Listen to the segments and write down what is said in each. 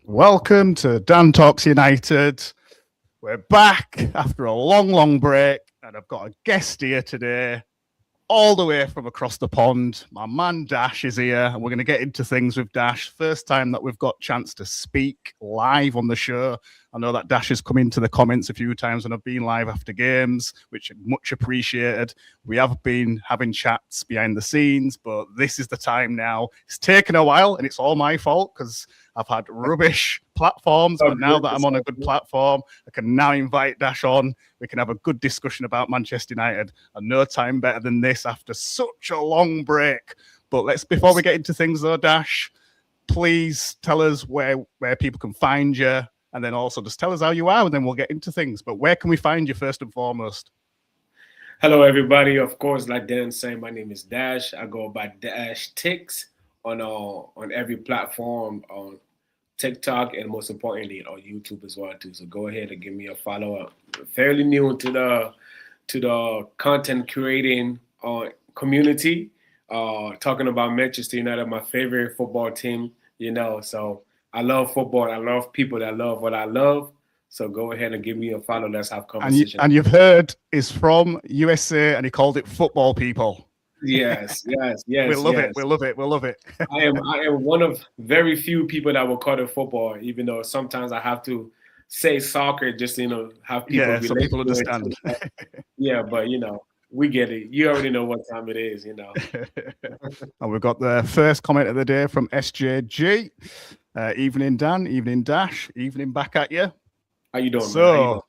Welcome to Dan Talks United. We're back after a long break, and I've got a guest here today, all the way from across the pond. My man Dash is here, and we're going to get into things with Dash. First time that we've got a chance to speak live on the show. I know that Dash has come into the comments a few times when I've been live after games, which much appreciated. We have been having chats behind the scenes, but this is the time now. It's taken a while, and it's all my fault because I've had rubbish platforms, but now that I'm on a good platform, I can now invite Dash on. We can have a good discussion about Manchester United, and no time better than this after such a long break. But before we get into things though, Dash, please tell us where people can find you, and then also just tell us how you are, and then we'll get into things. But where can we find you first and foremost? Hello, everybody. Of course, like Dan said, my name is Dash. I go by Dash Ticks on every platform, on TikTok, and most importantly on YouTube as well too. So go ahead and give me a follow. I'm fairly new to the content creating community. Talking about Manchester United, my favorite football team. So I love football. I love people that love what I love. So go ahead and give me a follow. Let's have conversation. And you've heard is from USA, and he called it football people. Yes. We love it. I am one of very few people that will call it football, even though sometimes I have to say soccer just to have people. Yeah, so people understand. Yeah, but we get it. You already know what time it is. And we've got the first comment of the day from SJG. Evening, Dan. Evening, Dash. Evening, back at you. How you doing? So,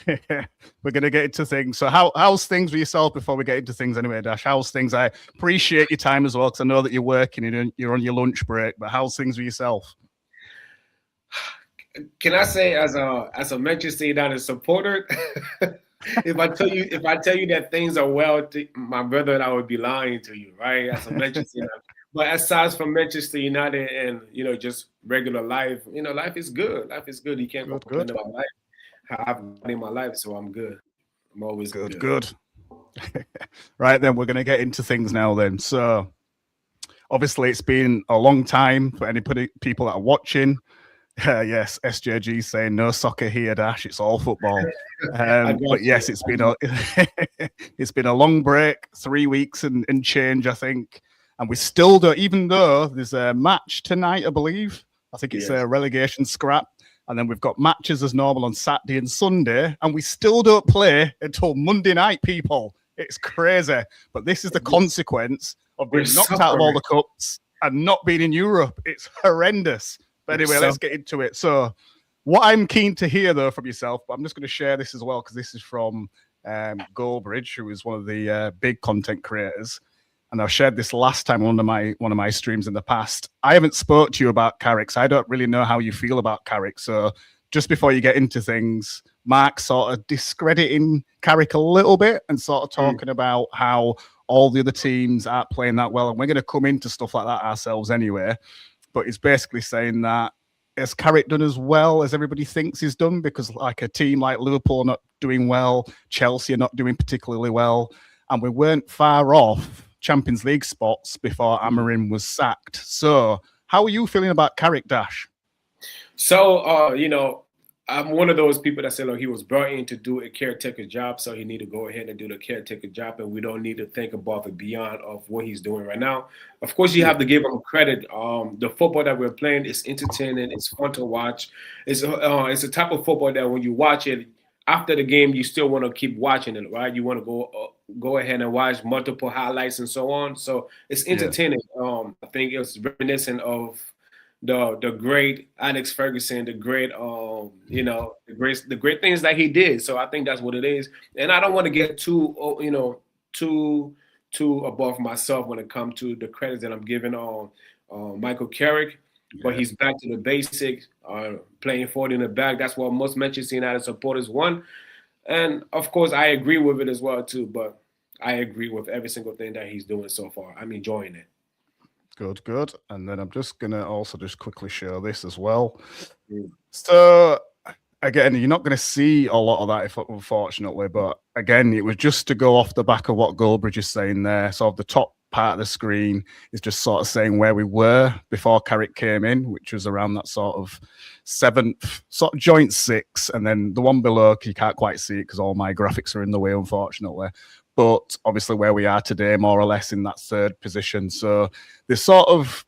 we're going to get into things. So how's things with yourself before we get into things anyway, Dash? How's things? I appreciate your time as well, because I know that you're working and you're on your lunch break, but how's things with yourself? Can I say as a Manchester United supporter, if I tell you that things are well, my brother and I would be lying to you, right? As a Manchester United. But aside from Manchester United and just regular life, life is good. Life is good. You can't complain about life. I've got in my life, so I'm good. I'm always good. Right, then we're going to get into things now then. So obviously it's been a long time for any people that are watching. Yes, SJG saying no soccer here, Dash. It's all football. But yes, it's been a long break, 3 weeks and change, I think. And we still don't, even though there's a match tonight, I believe. I think it's a relegation scrap. And then we've got matches as normal on Saturday and Sunday, and we still don't play until Monday night, people. It's crazy. But this is the consequence of being knocked out of all the cups and not being in Europe. It's horrendous. But anyway, let's get into it. So what I'm keen to hear, though, from yourself, but I'm just going to share this as well, because this is from Goldbridge, who is one of the big content creators. And I've shared this last time on one of my streams in the past. I haven't spoke to you about Carrick, so I don't really know how you feel about Carrick. So just before you get into things, Mark sort of discrediting Carrick a little bit and sort of talking about how all the other teams aren't playing that well. And we're going to come into stuff like that ourselves anyway. But he's basically saying that has Carrick done as well as everybody thinks he's done? Because like a team like Liverpool not doing well, Chelsea are not doing particularly well, and we weren't far off Champions League spots before Amorim was sacked. So how are you feeling about Carrick, Dash? So, I'm one of those people that say, look, he was brought in to do a caretaker job, so he need to go ahead and do the caretaker job, and we don't need to think about it beyond of what he's doing right now. Of course, you have to give him credit. The football that we're playing is entertaining. It's fun to watch. It's a type of football that when you watch it, after the game, you still want to keep watching it, right? You want to go ahead and watch multiple highlights and so on. So it's entertaining. I think it's reminiscent of the great Alex Ferguson, the great the great things that he did. So I think that's what it is. And I don't want to get too above myself when it comes to the credits that I'm giving on Michael Carrick. But he's back to the basics, playing forward in the back. That's what most Manchester United supporters want. And, of course, I agree with it as well, too. But I agree with every single thing that he's doing so far. I'm enjoying it. Good. And then I'm just going to also just quickly show this as well. So, again, you're not going to see a lot of that, unfortunately. But, again, it was just to go off the back of what Goldbridge is saying there. So, the top part of the screen is just sort of saying where we were before Carrick came in, which was around that sort of 7th, sort of joint 6, and then the one below, you can't quite see it because all my graphics are in the way, unfortunately. But obviously where we are today, more or less in that 3rd position. So there's sort of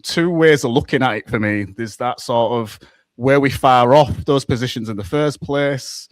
2 ways of looking at it for me. There's that sort of where we far off those positions in the first place,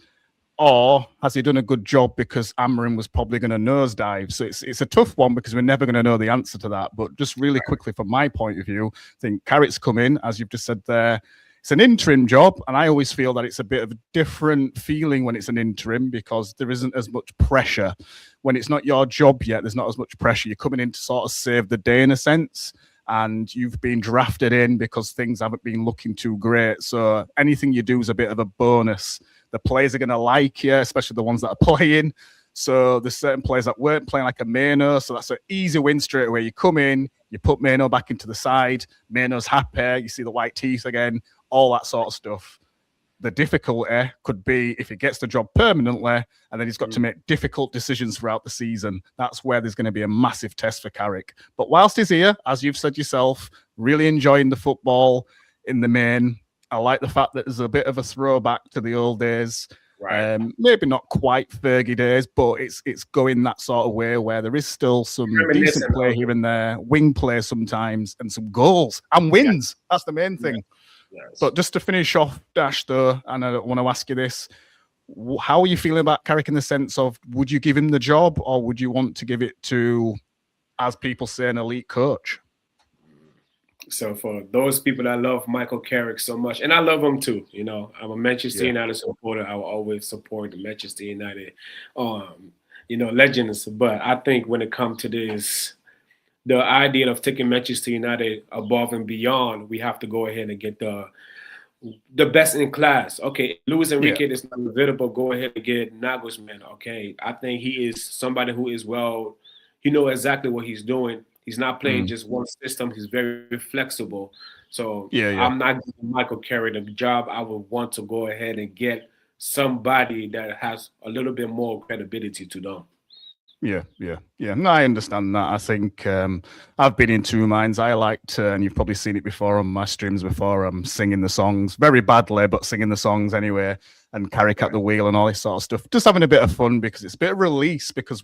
or has he done a good job because Amorim was probably going to nosedive? So it's a tough one because we're never going to know the answer to that. But just really quickly, from my point of view, I think Carrick's come in, as you've just said there. It's an interim job, and I always feel that it's a bit of a different feeling when it's an interim because there isn't as much pressure. When it's not your job yet, there's not as much pressure. You're coming in to sort of save the day in a sense, and you've been drafted in because things haven't been looking too great. So anything you do is a bit of a bonus. The players are going to like you, especially the ones that are playing. So there's certain players that weren't playing, like a Mano. So that's an easy win straight away. You come in, you put Mano back into the side. Mano's happy. You see the white teeth again, all that sort of stuff. The difficulty could be if he gets the job permanently and then he's got to make difficult decisions throughout the season. That's where there's going to be a massive test for Carrick. But whilst he's here, as you've said yourself, really enjoying the football in the main. I like the fact that there's a bit of a throwback to the old days. Right. Maybe not quite Fergie days, but it's going that sort of way where there is still some decent play here and there, wing play sometimes, and some goals and wins. Yeah. That's the main thing. Yeah. Yes. But just to finish off, Dash, though, and I want to ask you this, how are you feeling about Carrick in the sense of, would you give him the job or would you want to give it to, as people say, an elite coach? So for those people that love Michael Carrick so much, and I love him too, you know, I'm a Manchester United supporter. I will always support the Manchester United, legends. But I think when it comes to this, the idea of taking Manchester United above and beyond, we have to go ahead and get the best in class. Okay, Luis Enrique is not available. Go ahead and get Nagelsmann. Okay, I think he is somebody who is he knows exactly what he's doing. He's not playing just one system. He's very flexible. So I'm not giving Michael Carrick the job. I would want to go ahead and get somebody that has a little bit more credibility to them. Yeah. No, I understand that. I think I've been in 2 minds. I liked, and you've probably seen it before on my streams before, I'm singing the songs very badly, but singing the songs anyway, and Carrick at the wheel and all this sort of stuff. Just having a bit of fun because it's a bit of release because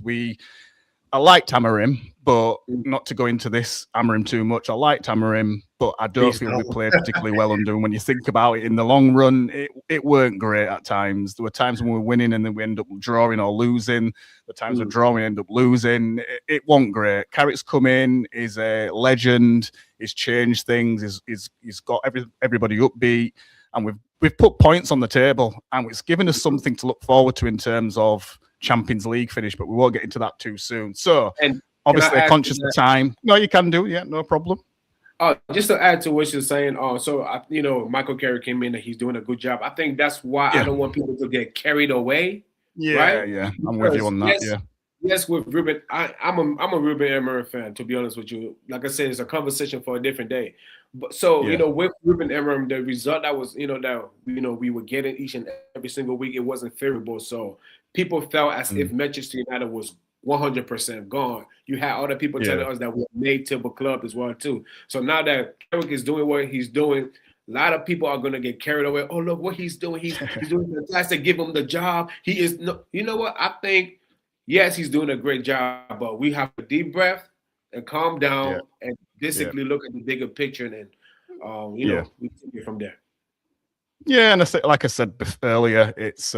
I liked Amorim, but not to go into this Amorim too much. I liked Amorim, but I don't feel we played particularly well under him. When you think about it, in the long run, it weren't great at times. There were times when we were winning and then we end up drawing or losing. The times we're drawing, we end up losing. It wasn't great. Carrick's come in, is a legend. He's changed things. He's got everybody upbeat, and we've put points on the table, and it's given us something to look forward to in terms of Champions League finish, but we won't get into that too soon. So, obviously, conscious of time. No, you can do. Yeah, no problem. Just to add to what you're saying, Michael Carrick came in and he's doing a good job. I think that's why I don't want people to get carried away. Yeah, I'm with you on that. Yes, with Ruben, I'm a Ruben Amorim fan. To be honest with you, like I said, it's a conversation for a different day. But with Ruben Amorim, the result that was we were getting each and every single week, it wasn't favorable. So people felt as if Manchester United was 100% gone. You had other people telling us that we're a mid-table club as well too. So now that Carrick is doing what he's doing, a lot of people are going to get carried away. Oh, look what he's doing. He's doing fantastic. Give him the job. He is no. You know what? I think yes, he's doing a great job, but we have a deep breath and calm down and basically look at the bigger picture and we take it from there. Yeah, and like I said earlier, it's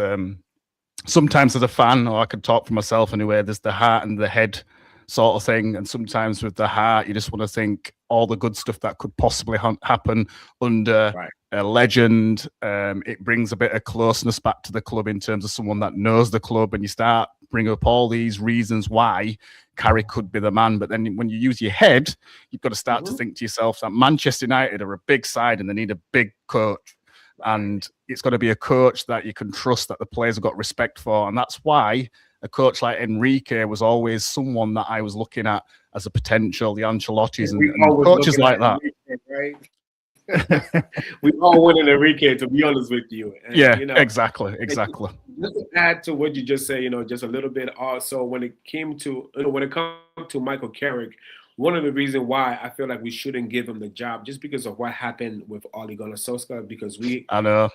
sometimes as a fan, or I can talk for myself anyway, there's the heart and the head sort of thing. And sometimes with the heart, you just want to think all the good stuff that could possibly happen under a legend. It brings a bit of closeness back to the club in terms of someone that knows the club, and you start bring up all these reasons why Carrick could be the man. But then when you use your head, you've got to start to think to yourself that Manchester United are a big side and they need a big coach. And it's got to be a coach that you can trust, that the players have got respect for. And that's why a coach like Enrique was always someone that I was looking at as a potential, the Ancelottis and coaches like that. Right? We all wanted Enrique, to be honest with you. And, Yeah, you know, exactly. just to add to what you just said, just a little bit. Also, when it came to when it comes to Michael Carrick, one of the reasons why I feel like we shouldn't give him the job just because of what happened with Ole Gunnar Solskjaer, because I know.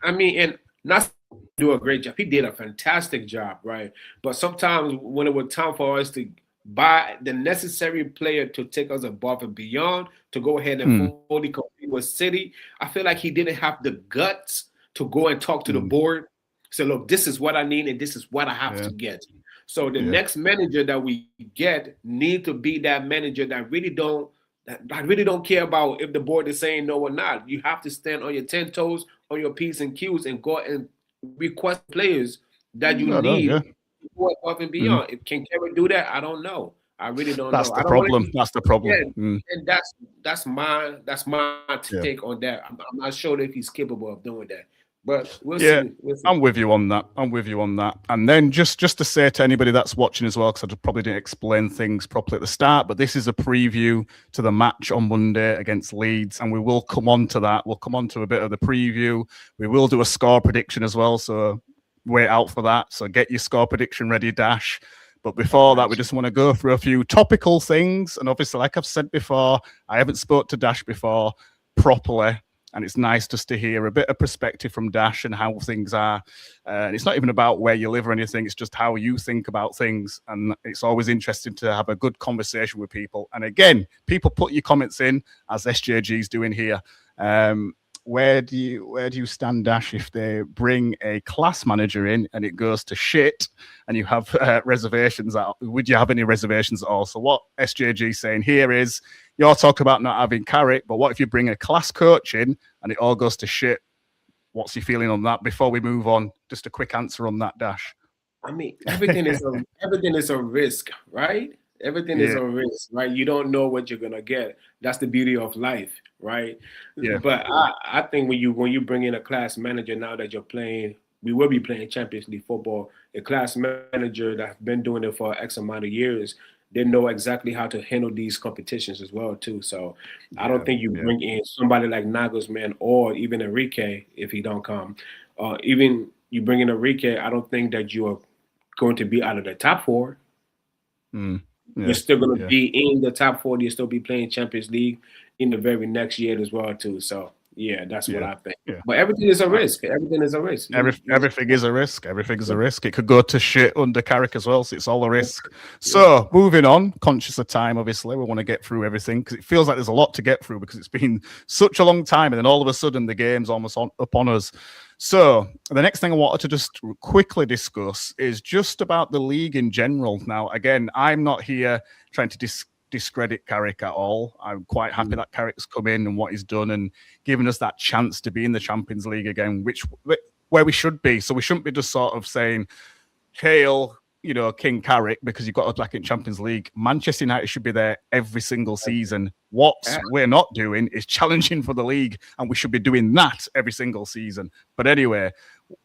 I mean, and not do a great job. He did a fantastic job, right? But sometimes when it was time for us to buy the necessary player to take us above and beyond, to go ahead and fully compete with City, I feel like he didn't have the guts to go and talk to the board. Say, look, this is what I need and this is what I have to get. So the next manager that we get need to be that manager that I really don't care about if the board is saying no or not. You have to stand on your 10 toes, on your P's and Q's, and go and request players that you need to go above and beyond. If can Kevin do that? I don't know. I really don't know. That's the problem. That's the problem. And that's my take on that. I'm not sure if he's capable of doing that. But we'll see. I'm with you on that. And then just to say to anybody that's watching as well, because I probably didn't explain things properly at the start, but this is a preview to the match on Monday against Leeds, and we will come on to that. We'll come on to a bit of the preview. We will do a score prediction as well, so wait out for that. So get your score prediction ready, Dash. But before that, we just want to go through a few topical things. And obviously, like I've said before, I haven't spoke to Dash before properly. And it's nice just to hear a bit of perspective from Dash and how things are. And it's not even about where you live or anything. It's just how you think about things. And it's always interesting to have a good conversation with people. And again, people put your comments in, as SJG's doing here. Where do you stand, Dash, if they bring a class manager in and it goes to shit and you have reservations? Would you have any reservations at all? So what SJG is saying here is, you're talking about not having Carrick, but what if you bring a class coach in and it all goes to shit? What's your feeling on that? Before we move on, just a quick answer on that, Dash. I mean, everything is a risk, right? Everything is a risk, right? You don't know what you're gonna get. That's the beauty of life, right? Yeah. But I think when you bring in a class manager, now that you're playing, we will be playing Champions League football. A class manager that's been doing it for X amount of years, they know exactly how to handle these competitions as well too. So I don't think you bring in somebody like Nagelsmann or even Enrique if he don't come. Even you bring in Enrique, I don't think that you are going to be out of the top four. You're still going to be in the top 4. You'll still be playing Champions League in the very next year as well, too. So, that's what I think. But everything is a risk. Everything is a risk. Everything is a risk. Everything's a risk. It could go to shit under Carrick as well, so it's all a risk. So, moving on, conscious of time, obviously, we want to get through everything because it feels like there's a lot to get through because it's been such a long time and then all of a sudden the game's almost upon us. So the next thing I wanted to just quickly discuss is just about the league in general. Now, again, I'm not here trying to discredit Carrick at all. I'm quite happy that Carrick's come in and what he's done and given us that chance to be in the Champions League again, where we should be. So we shouldn't be just sort of saying, hail, King Carrick, because you've got a black in Champions League. Manchester United should be there every single season. What we're not doing is challenging for the league, and we should be doing that every single season. But anyway,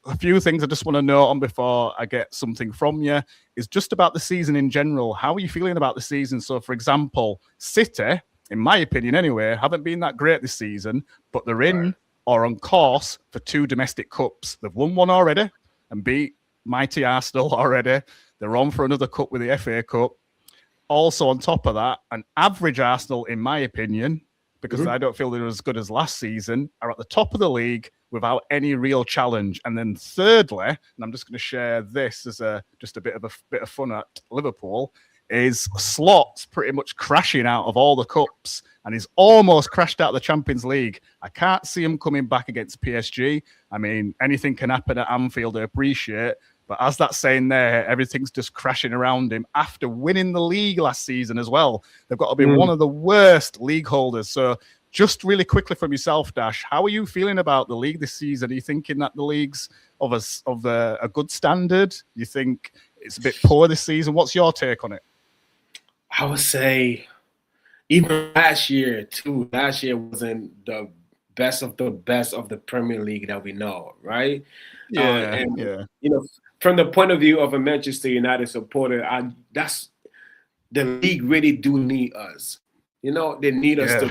a few things I just want to note on before I get something from you is just about the season in general. How are you feeling about the season? So, for example, City, in my opinion anyway, haven't been that great this season, but they're in or on course for 2 domestic cups. They've won one already and beat mighty Arsenal already. They're on for another cup with the FA Cup. Also, on top of that, an average Arsenal, in my opinion, because I don't feel they're as good as last season, are at the top of the league without any real challenge. And then thirdly, and I'm just going to share this as just a bit of fun at Liverpool, is Slot's pretty much crashing out of all the cups, and he's almost crashed out of the Champions League. I can't see him coming back against PSG. I mean, anything can happen at Anfield, I appreciate. But as that's saying there, everything's just crashing around him after winning the league last season as well. They've got to be one of the worst league holders. So just really quickly from yourself, Dash, how are you feeling about the league this season? Are you thinking that the league's of a good standard? You think it's a bit poor this season? What's your take on it? I would say even last year, too. Last year wasn't the best of the Premier League that we know, right? From the point of view of a Manchester United supporter, that's the league really do need us. They need us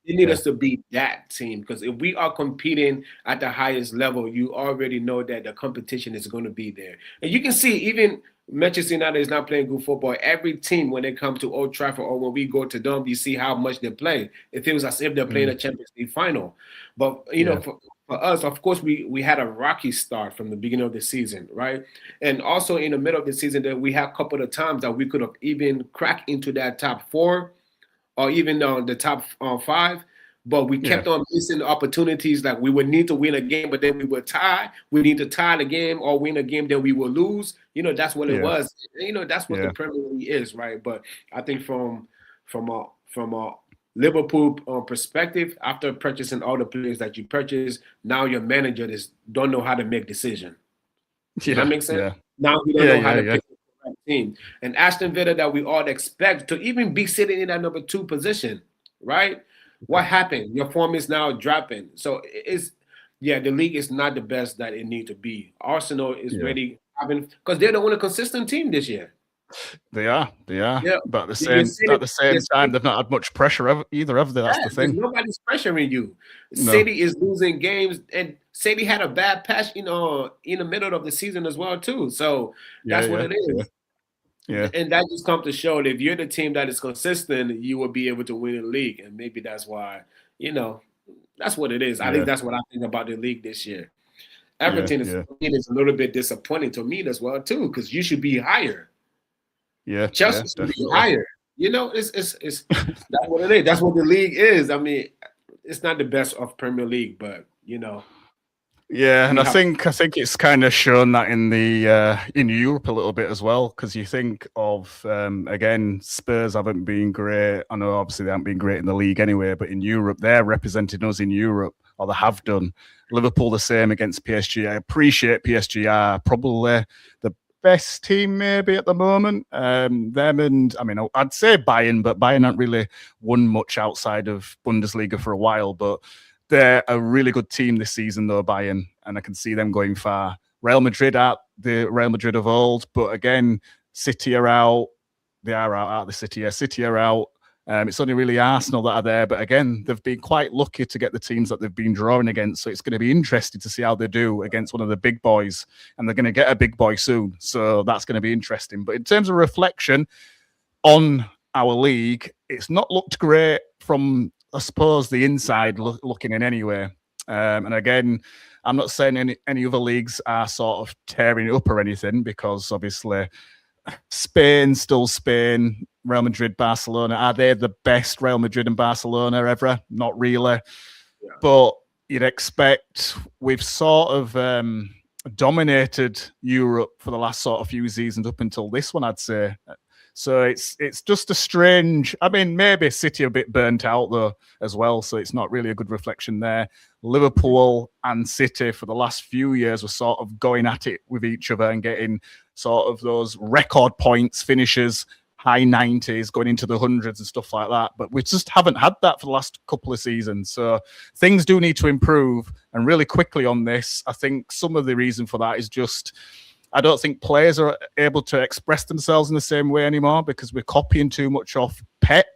They need us to be that team, because if we are competing at the highest level, you already know that the competition is going to be there. And you can see even Manchester United is not playing good football. Every team, when they come to Old Trafford or when we go to them, you see how much they play. It feels as if they're playing a Champions League final. But, you know, for us, of course, we had a rocky start from the beginning of the season, right? And also in the middle of the season, that we had a couple of times that we could have even cracked into that top 4 or even the top 5. But we kept on missing opportunities. Like we would need to win a game, but then we would tie. We need to tie the game or win a game, then we will lose. You know, that's what it was. You know, that's what the Premier League is, right? But I think from a Liverpool perspective, after purchasing all the players that you purchased, now your manager don't know how to make decisions. Does that make sense? Yeah. Now we don't know how to pick the correct team. And Aston Villa, that we all expect to even be sitting in that number 2 position, right? What happened? Your form is now dropping. So the league is not the best that it needs to be. Arsenal is ready, because they're the only consistent team this year. They are. Yeah. But at the same City, time, they've not had much pressure either, have they? That's the thing. Nobody's pressuring you. No. City is losing games, and City had a bad patch, in the middle of the season as well too. So that's what it is. Yeah. And that just comes to show that if you're the team that is consistent, you will be able to win the league. And maybe that's why, that's what it is. I think that's what I think about the league this year. Everton is a little bit disappointing to me as well too, because you should be higher. Yeah. Chelsea should be higher. It's that's what it is. That's what the league is. I mean, it's not the best of Premier League, but Yeah, and I think it's kind of shown that in Europe a little bit as well, because you think of again, Spurs haven't been great. I know obviously they haven't been great in the league anyway, but in Europe they're representing us in Europe, or they have done. Liverpool the same against PSG. I appreciate PSG are probably the best team maybe at the moment. Them and I mean I'd say Bayern, but Bayern haven't really won much outside of Bundesliga for a while, but they're a really good team this season, though, Bayern, and I can see them going far. Real Madrid aren't the Real Madrid of old, but again, City are out. They are out, aren't they, City? Yeah, City are out. It's only really Arsenal that are there, but again, they've been quite lucky to get the teams that they've been drawing against, so it's going to be interesting to see how they do against one of the big boys, and they're going to get a big boy soon, so that's going to be interesting. But in terms of reflection on our league, it's not looked great from, I suppose, the inside looking in anyway. And again, I'm not saying any other leagues are sort of tearing it up or anything, because obviously still Spain, Real Madrid, Barcelona, are they the best Real Madrid and Barcelona ever? Not really. Yeah. But you'd expect, we've sort of dominated Europe for the last sort of few seasons up until this one, I'd say. So it's just a strange, I mean, maybe City are a bit burnt out though as well, so it's not really a good reflection there. Liverpool and City for the last few years were sort of going at it with each other and getting sort of those record points, finishes, high 90s, going into the hundreds and stuff like that. But we just haven't had that for the last couple of seasons. So things do need to improve. And really quickly on this, I think some of the reason for that is just, I don't think players are able to express themselves in the same way anymore, because we're copying too much off Pep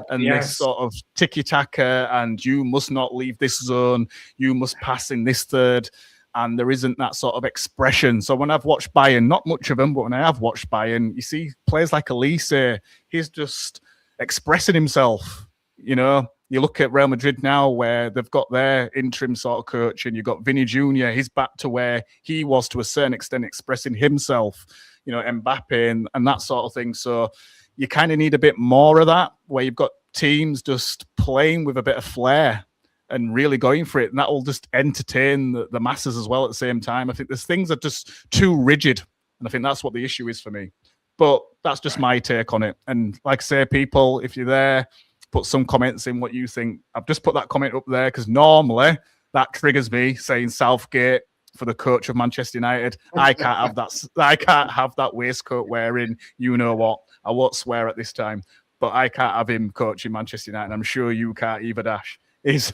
and this sort of tiki-taka, and you must not leave this zone, you must pass in this third, and there isn't that sort of expression. So when I've watched Bayern, not much of them, but when I have watched Bayern, you see players like Elise, he's just expressing himself, You look at Real Madrid now, where they've got their interim sort of coach, and you've got Vinny Jr. He's back to where he was to a certain extent, expressing himself, Mbappe and that sort of thing. So you kind of need a bit more of that, where you've got teams just playing with a bit of flair and really going for it. And that will just entertain the masses as well at the same time. I think there's things that are just too rigid. And I think that's what the issue is for me. But that's just my take on it. And like I say, people, if you're there, put some comments in what you think. I've just put that comment up there because normally that triggers me saying Southgate for the coach of Manchester United. I can't have that. I can't have that waistcoat wearing. You know what? I won't swear at this time, but I can't have him coaching Manchester United. I'm sure you can't either. Dash is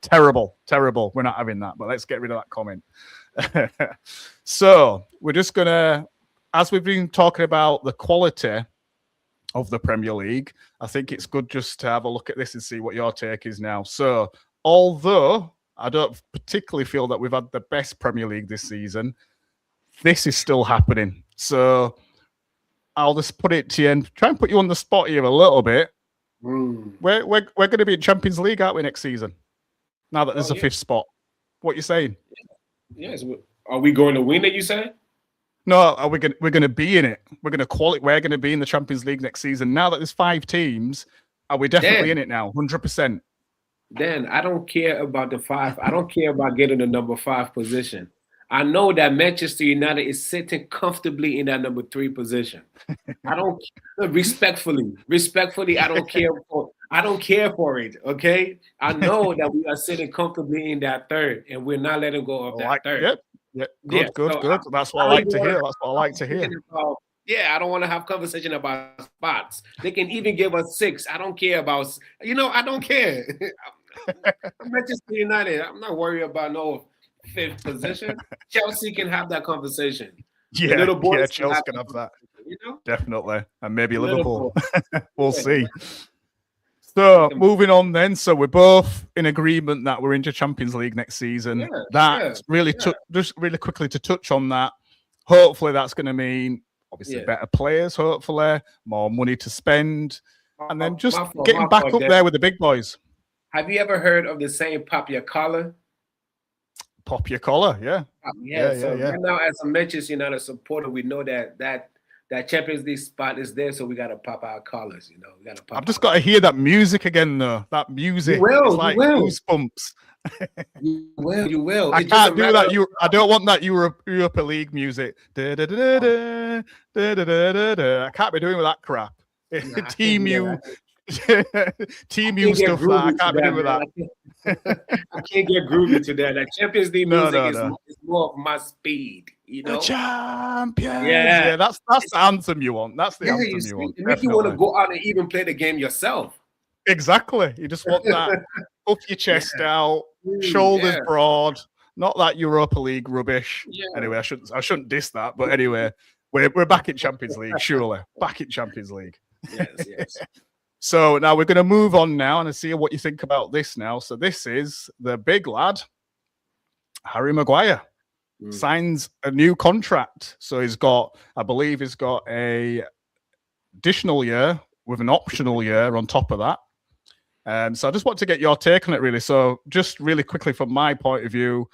terrible. We're not having that. But let's get rid of that comment. So we're just gonna, as we've been talking about the quality of the Premier League. I think it's good just to have a look at this and see what your take is now. So, although I don't particularly feel that we've had the best Premier League this season, this is still happening. So, I'll just put it to you and try and put you on the spot here a little bit. We're going to be in Champions League, aren't we, next season? Now that there's a fifth spot. What you saying? Yes. Are we going to win it, you say? No, we're going to be in it. We're going to qualify. We're going to be in the Champions League next season. Now that there's 5 teams, are we definitely in it now? 100%. Dan, I don't care about the 5. I don't care about getting the number 5 position. I know that Manchester United is sitting comfortably in that number 3 position. I don't respectfully, I don't care for it. Okay, I know that we are sitting comfortably in that 3rd, and we're not letting go of that 3rd. Good. That's what I like to hear. That's what I like to hear. I don't want to have conversation about spots. They can even give us 6. I don't care about. I don't care. Manchester United. I'm not worried about no 5th position. Chelsea can have that conversation. Yeah, little boys Chelsea can have that. Definitely, and maybe Liverpool. We'll see. So moving on then. So we're both in agreement that we're into Champions League next season. Just really quickly to touch on that. Hopefully that's going to mean obviously better players, hopefully more money to spend, and then just getting back up there with the big boys. Have you ever heard of the saying "pop your collar"? Pop your collar, yeah. Right now, as a Manchester United supporter, we know that Champions League spot is there, so we got to pop our collars. We got to pop. I've just got to hear that music again, though. That music, it's like goosebumps. You will. I can't do that. I don't want that Europa League music. I can't be doing with that crap. Team U stuff. I can't be doing with that. I can't get groovy to that. That Champions League music is more of my speed. The champions. Yeah, that's the anthem you want. That's the anthem you want. It makes you want to go out and even play the game yourself. Exactly. You just want that. Up your chest out, shoulders broad. Not that Europa League rubbish. Anyway, I shouldn't diss that. But anyway, we're back in Champions League. Surely, back in Champions League. Yes. So now we're going to move on now and see what you think about this now. So this is the big lad, Harry Maguire, signs a new contract. So I believe he's got a additional year with an optional year on top of that. So I just want to get your take on it, really. So just really quickly from my point of view,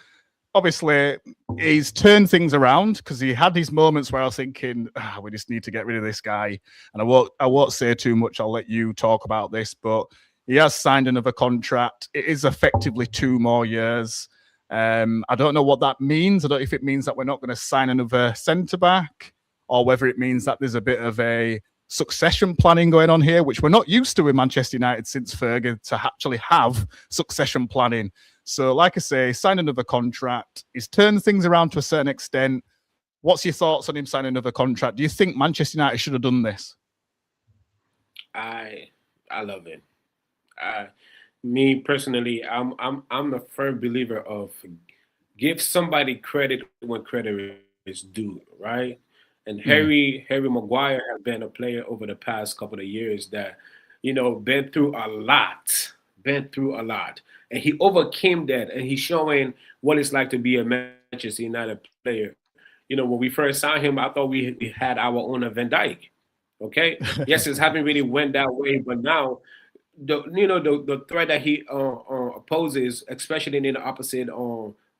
obviously he's turned things around because he had these moments where I was thinking, we just need to get rid of this guy. And I won't say too much. I'll let you talk about this, but he has signed another contract. It is effectively 2 more years. I don't know what that means. I don't know if it means that we're not going to sign another centre-back or whether it means that there's a bit of a succession planning going on here, which we're not used to in Manchester United since Fergie to actually have succession planning. So, like I say, signed another contract. He's turned things around to a certain extent. What's your thoughts on him signing another contract? Do you think Manchester United should have done this? I love it. Me personally, I'm a firm believer of give somebody credit when credit is due, right? And Harry Maguire has been a player over the past couple of years that, been through a lot. And he overcame that, and he's showing what it's like to be a Manchester United player. When we first signed him, I thought we had our own Van Dijk. Okay, yes, it hasn't really went that way, but now the threat that he opposes, especially in the opposite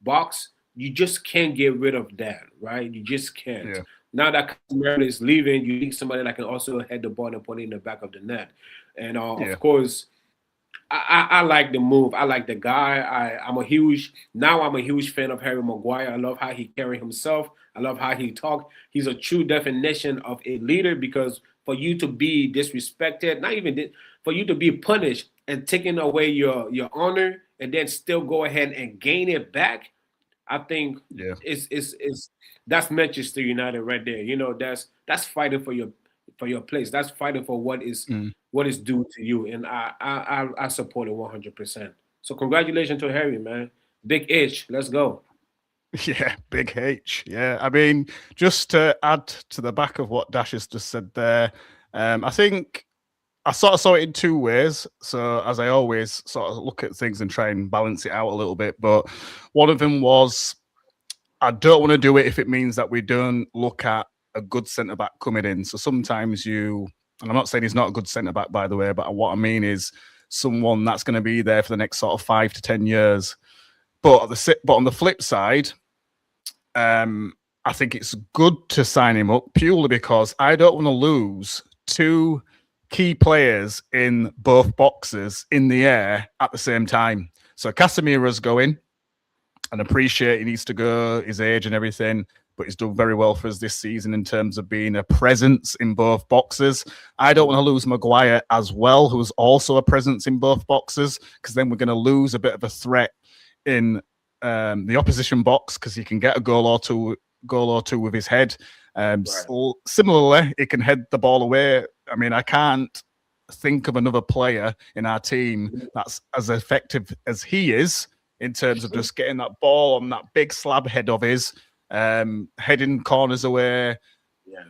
box, you just can't get rid of that, right? You just can't. Yeah. Now that Casemiro is leaving, you need somebody that can also head the ball and put it in the back of the net. And of course, I like the move. I like the guy. I'm a huge fan of Harry Maguire. I love how he carries himself. I love how he talks. He's a true definition of a leader, because for you to be disrespected, not even for you to be punished and taking away your honor and then still go ahead and gain it back, I think it's that's Manchester United right there. That's fighting for your place. That's fighting for what is due to you, and I support it 100%. So congratulations to Harry, man. Big H, let's go. Yeah, big H. Yeah, I mean, just to add to the back of what Dash has just said there, I think I sort of saw it in two ways. So as I always sort of look at things and try and balance it out a little bit. But one of them was I don't want to do it if it means that we don't look at a good centre back coming in. So sometimes and I'm not saying he's not a good centre back, by the way, but what I mean is someone that's going to be there for the next sort of 5 to 10 years. But on the flip side, I think it's good to sign him up purely because I don't want to lose two key players in both boxes in the air at the same time. So Casemiro's going, and appreciate he needs to go, his age and everything, but he's done very well for us this season in terms of being a presence in both boxes. I don't want to lose Maguire as well, who's also a presence in both boxes, because then we're going to lose a bit of a threat in the opposition box because he can get a goal or two with his head. Right. Similarly, he can head the ball away. I mean, I can't think of another player in our team that's as effective as he is in terms of just getting that ball on that big slab head of his, heading corners away,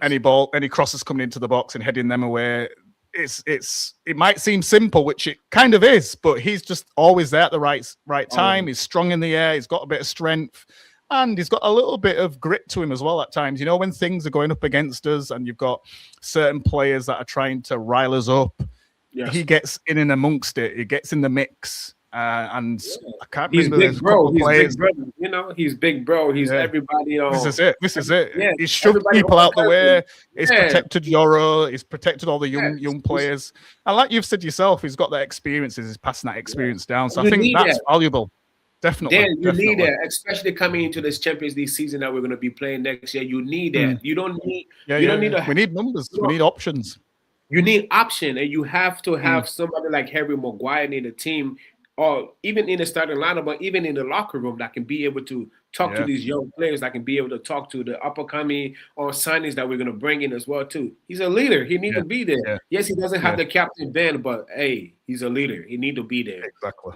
any crosses coming into the box and heading them away. It might seem simple, which it kind of is, but he's just always there at the right time. He's strong in the air. He's got a bit of strength. And he's got a little bit of grit to him as well at times. You know, when things are going up against us and you've got certain players that are trying to rile us up, he gets in and amongst it. He gets in the mix. I can't remember. He's big bro. He's big brother. You know, he's big bro. He's everybody. This is it. Yeah. He's shoved people out the way. He's protected Euro. He's protected all the young players. And like you've said yourself, he's got that experience. He's passing that experience down. So I think that's valuable. Definitely. You need that, especially coming into this Champions League season that we're going to be playing next year. You need that. You don't need. We need numbers. We need options. You need option, and you have to have somebody like Harry Maguire in the team, or even in the starting lineup, but even in the locker room that can be able to talk to these young players, that can be able to talk to the upcoming or signings that we're going to bring in as well too. He's a leader. He needs to be there. Yeah. Yes, he doesn't have the captain band, but hey, he's a leader. He needs to be there. Exactly.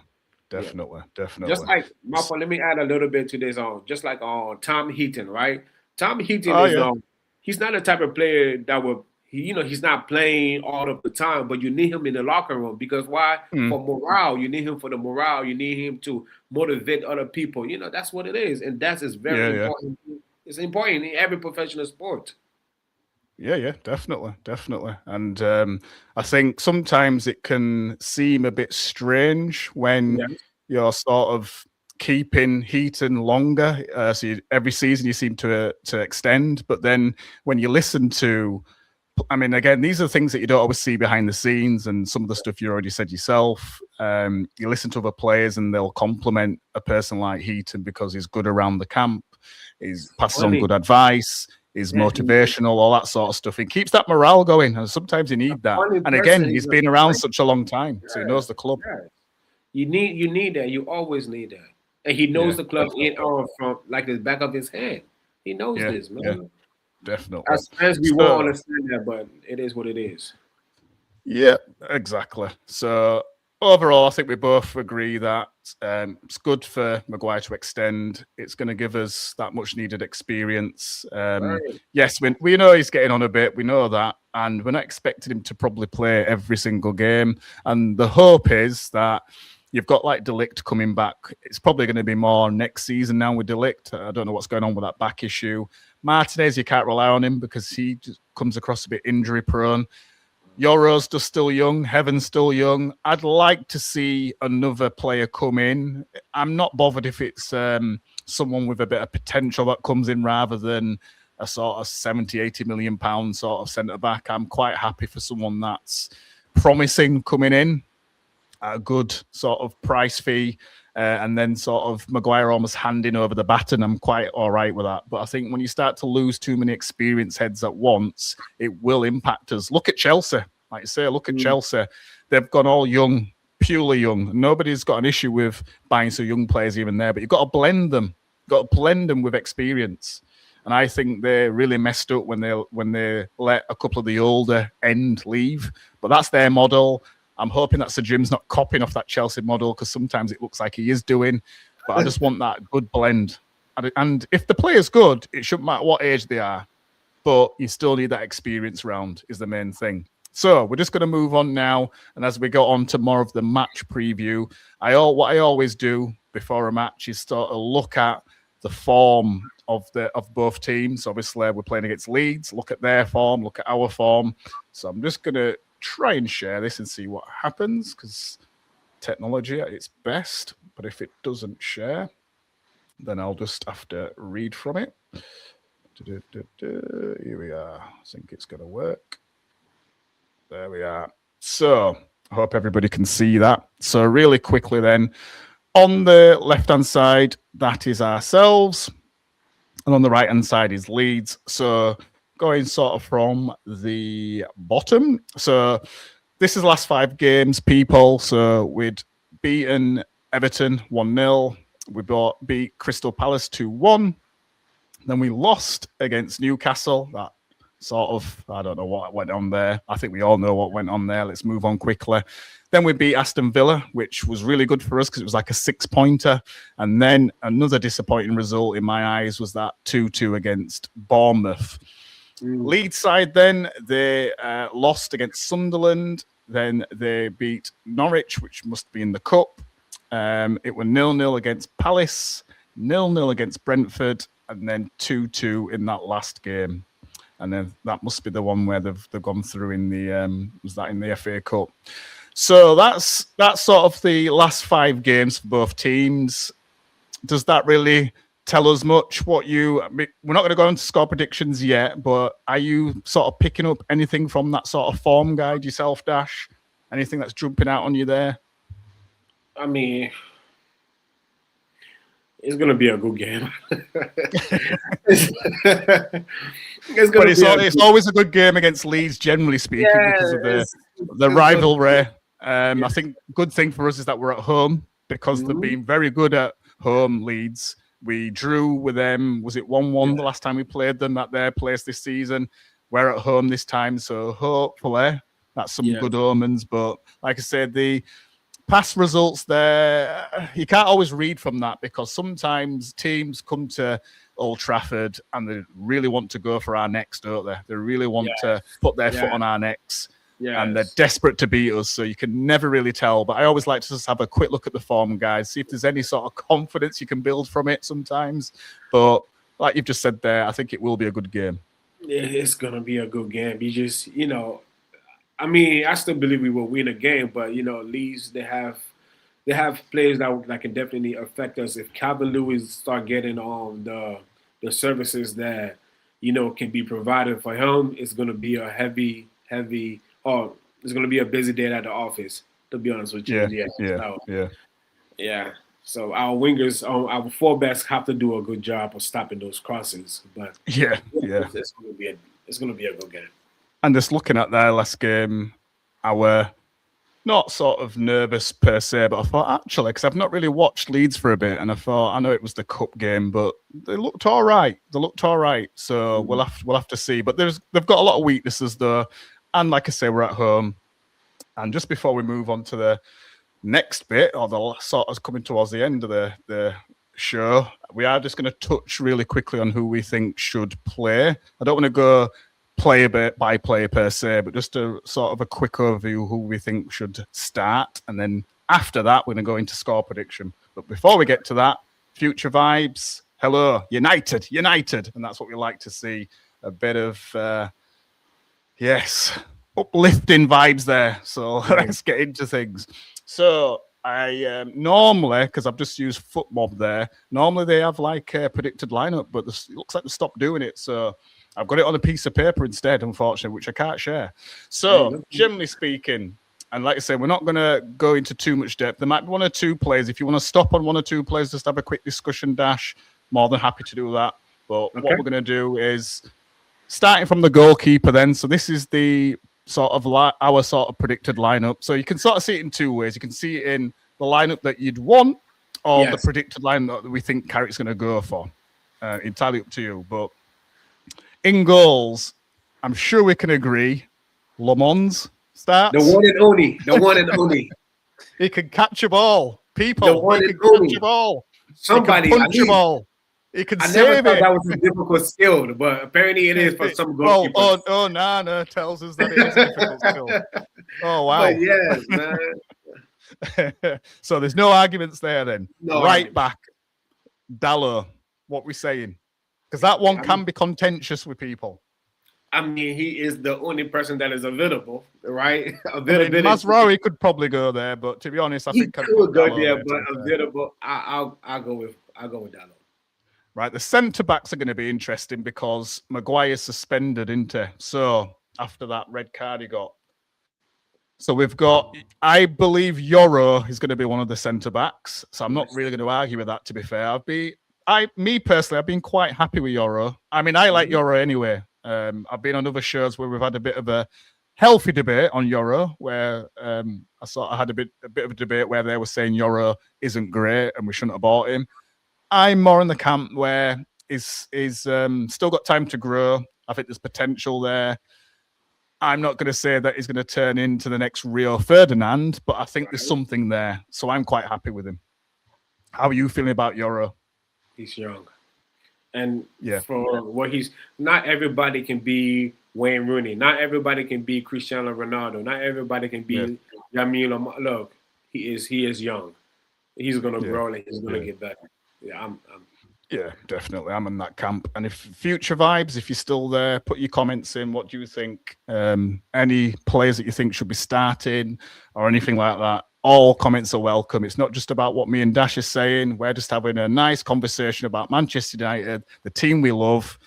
Definitely. Just like Marco, let me add a little bit to this. Just like Tom Heaton, right? Tom Heaton is he's not the type of player that will. He's not playing all of the time, but you need him in the locker room because why? For morale, you need him for the morale. You need him to motivate other people. That's what it is, and that is very important. It's important in every professional sport. Yeah, definitely. And I think sometimes it can seem a bit strange when you're sort of keeping Heaton longer. So every season you seem to extend, but then when you listen to, I mean, again, these are things that you don't always see behind the scenes, and some of the stuff you already said yourself. You listen to other players and they'll compliment a person like Heaton because he's good around the camp, he passes on good advice, is motivational, all that sort of stuff. It keeps that morale going, and sometimes you need that. And again, he's been around such a long time, so he knows the club. You need that. You always need that. And he knows the club in or from like the back of his hand. He knows this, man. Yeah. Definitely. As fans, we won't understand that, but it is what it is. Yeah, exactly. So overall, I think we both agree that it's good for Maguire to extend. It's going to give us that much needed experience. Yes, we know he's getting on a bit. We know that. And we're not expecting him to probably play every single game. And the hope is that you've got like De Ligt coming back. It's probably going to be more next season now with De Ligt. I don't know what's going on with that back issue. Martinez, you can't rely on him because he just comes across a bit injury prone. Euro's just still young. Heaven's still young. I'd like to see another player come in. I'm not bothered if it's someone with a bit of potential that comes in rather than a sort of 70, 80 million pound sort of centre back. I'm quite happy for someone that's promising coming in at a good sort of price fee. And then sort of Maguire almost handing over the baton. I'm quite all right with that. But I think when you start to lose too many experienced heads at once, it will impact us. Look at Chelsea. Like you say, look at Chelsea. They've gone all young, purely young. Nobody's got an issue with buying some young players even there, but you've got to blend them. You've got to blend them with experience. And I think they really messed up when they let a couple of the older end leave. But that's their model. I'm hoping that Sir Jim's not copying off that Chelsea model because sometimes it looks like he is doing. But I just want that good blend. And if the player's good, it shouldn't matter what age they are. But you still need that experience round is the main thing. So we're just going to move on now, and as we go on to more of the match preview, what I always do before a match is sort of look at the form of both teams. Obviously, we're playing against Leeds. Look at their form. Look at our form. So I'm just going to try and share this and see what happens, because technology at its best. But if it doesn't share, then I'll just have to read from it. Here we are. I think it's going to work. There we are. So I hope everybody can see that. So really quickly then, on the left-hand side, that is ourselves. And on the right-hand side is Leeds. So going sort of from the bottom. So this is the last 5 games, people. So we'd beaten Everton 1-0. We beat Crystal Palace 2-1. Then we lost against Newcastle. That sort of, I don't know what went on there. I think we all know what went on there. Let's move on quickly. Then we beat Aston Villa, which was really good for us because it was like a 6-pointer. And then another disappointing result in my eyes was that 2-2 against Bournemouth. Leeds side then, they lost against Sunderland. Then they beat Norwich, which must be in the cup. It was 0-0 against Palace, 0-0 against Brentford, and then 2-2 in that last game. And then that must be the one where they've gone through in the was that in the FA Cup. So that's sort of the last 5 games for both teams. Does that really tell us much? We're not going to go into score predictions yet, but are you sort of picking up anything from that sort of form guide yourself, Dash? Anything that's jumping out on you there? I mean, it's going to be a good game. It's always a good game against Leeds, generally speaking, because of the rivalry. I think good thing for us is that we're at home, because they've been very good at home, Leeds. We drew with them, was it 1-1 the last time we played them at their place this season? We're at home this time, so hopefully that's some good omens. But like I said, the past results there, you can't always read from that, because sometimes teams come to Old Trafford and they really want to go for our necks, don't they? They really want to put their foot on our necks. And they're desperate to beat us, so you can never really tell. But I always like to just have a quick look at the form, guys, see if there's any sort of confidence you can build from it sometimes. But like you've just said there, I think it will be a good game. It's going to be a good game. You just, I mean, I still believe we will win a game, but, Leeds, they have players that can definitely affect us. If Calvin Lewis start getting the services that, can be provided for him, it's going to be a heavy it's going to be a busy day at the office, to be honest with you. Yeah. So our wingers, our fullbacks have to do a good job of stopping those crosses. But it's going to be a good game. And just looking at their last game, I were not sort of nervous per se, but I thought actually, because I've not really watched Leeds for a bit, and I thought I know it was the cup game, but they looked all right. So we'll have to see. But they've got a lot of weaknesses though. And like I say, we're at home. And just before we move on to the next bit, or the sort of coming towards the end of the show, we are just going to touch really quickly on who we think should play. I don't want to go player by player per se, but just a sort of a quick overview who we think should start. And then after that, we're going to go into score prediction. But before we get to that, future vibes. Hello, United. And that's what we like to see. A bit of... uplifting vibes there. So let's get into things. So I normally, because I've just used FootMob there, normally they have like a predicted lineup, but it looks like they stopped doing it. So I've got it on a piece of paper instead, unfortunately, which I can't share. So generally speaking, and like I said, we're not going to go into too much depth. There might be 1 or 2 plays. If you want to stop on 1 or 2 plays, just have a quick discussion, Dash. More than happy to do that. But what we're going to do is... starting from the goalkeeper then. So this is the sort of our sort of predicted lineup. So you can sort of see it in 2 ways. You can see it in the lineup that you'd want, or the predicted lineup that we think Carrick's going to go for. Entirely up to you. But in goals, I'm sure we can agree, Le Mans starts. The one and only. He can catch a ball. People, the one he and can only. catch a ball. Somebody he can punch a ball. He can I never save thought it. that was a difficult skill, but apparently it is for some goalkeepers. Nana tells us that it is a difficult skill. Oh, wow. But yes, man. So there's no arguments there then. No right argument. back, Dallo, what we saying? Because that one can be contentious with people. I mean, he is the only person that is available, right? Mazraoui could probably go there, but to be honest, I think he could go there, but available. I'll go with Dallo. Right, the centre backs are going to be interesting because Maguire's suspended, isn't he? So after that red card he got. So we've got, I believe Yoro is going to be one of the centre backs. So I'm not really going to argue with that, to be fair. Me personally, I've been quite happy with Yoro. I mean, I like Yoro anyway. I've been on other shows where we've had a bit of a healthy debate on Yoro, where I sort of had a bit of a debate where they were saying Yoro isn't great and we shouldn't have bought him. I'm more in the camp where he's still got time to grow. I think there's potential there. I'm not going to say that he's going to turn into the next Rio Ferdinand, but I think there's something there. So I'm quite happy with him. How are you feeling about Yoro? He's young. And for what not everybody can be Wayne Rooney. Not everybody can be Cristiano Ronaldo. Not everybody can be Yamil. Look, he is young. He's going to grow and he's going to get better. Yeah, Yeah, definitely. I'm in that camp. And if future vibes, if you're still there, put your comments in. What do you think? Any players that you think should be starting or anything like that? All comments are welcome. It's not just about what me and Dash are saying. We're just having a nice conversation about Manchester United, the team we love,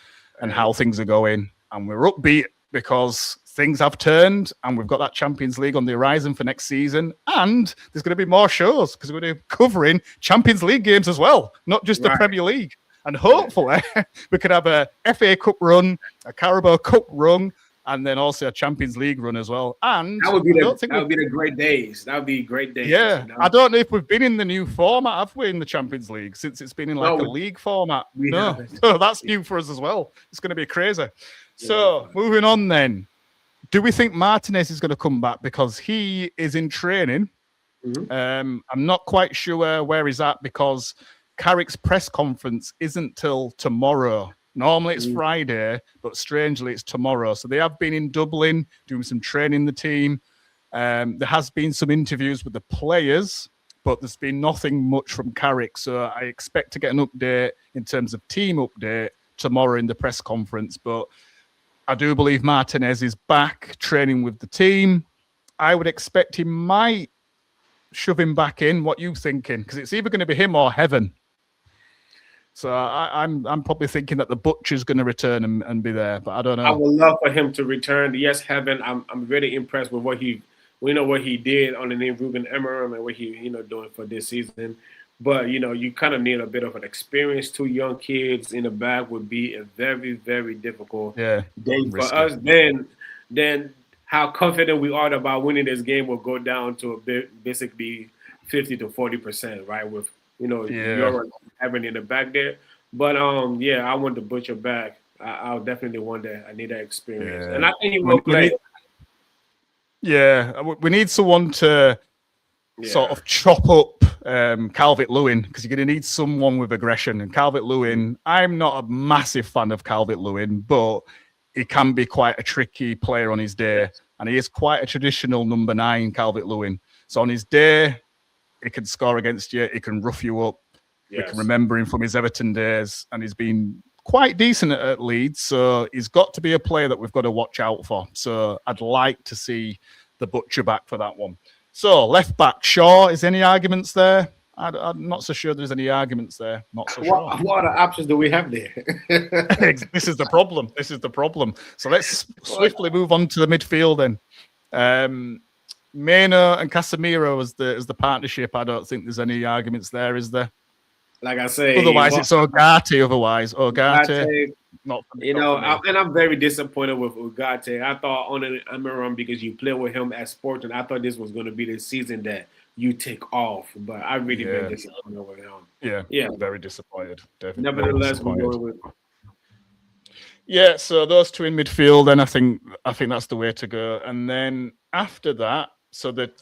and how things are going. And we're upbeat because things have turned and we've got that Champions League on the horizon for next season. And there's going to be more shows because we're going to be covering Champions League games as well, not just the Premier League. And hopefully we could have a FA Cup run, a Carabao Cup run, and then also a Champions League run as well. And that would be the great days. That would be great days. Yeah. You know? I don't know if we've been in the new format, have we, in the Champions League, since it's been in a league format? No, that's new for us as well. It's going to be crazy. So moving on then. Do we think Martinez is going to come back? Because he is in training. I'm not quite sure where he's at because Carrick's press conference isn't till tomorrow. Normally it's Friday, but strangely it's tomorrow. So they have been in Dublin doing some training, the team. There has been some interviews with the players, but there's been nothing much from Carrick. So I expect to get an update in terms of team update tomorrow in the press conference. But I do believe Martinez is back training with the team. I would expect he might shove him back in. What are you thinking? Because it's either going to be him or Heaven. So I'm probably thinking that the Butcher's going to return and be there, but I don't know. I would love for him to return. Yes, Heaven. I'm really impressed with what he did on the name Ruben Amorim and what he doing for this season. But you kind of need a bit of an experience. 2 young kids in the back would be a very, very difficult day for us. Then how confident we are about winning this game will go down to basically 50 to 40%, right? With Euro having in the back there. But I want the Butcher back. I'll definitely want that. I need that experience, and I think he will play. We need someone to sort of chop up Calvert-Lewin because you're going to need someone with aggression. And Calvert-Lewin, I'm not a massive fan of Calvert-Lewin, but he can be quite a tricky player on his day, and he is quite a traditional number 9, Calvert-Lewin. So on his day, he can score against you. He can rough you up. We can remember him from his Everton days, and he's been quite decent at Leeds. So he's got to be a player that we've got to watch out for. So I'd like to see the Butcher back for that one. So left back, Shaw. Is any arguments there? I'm not so sure there's any arguments there. Not so sure. What other options do we have there? This is the problem. So let's swiftly move on to the midfield then. Meno and Casemiro as the partnership. I don't think there's any arguments there, is there? Like I say, otherwise it's Ugarte. Ugarte, and I'm very disappointed with Ugarte. I thought on Amorim because you play with him at Sporting, I thought this was going to be the season that you take off, but I really been disappointed with him. Yeah, very disappointed. Definitely. Nevertheless, we're going with. Yeah, so those 2 in midfield, and I think that's the way to go. And then after that,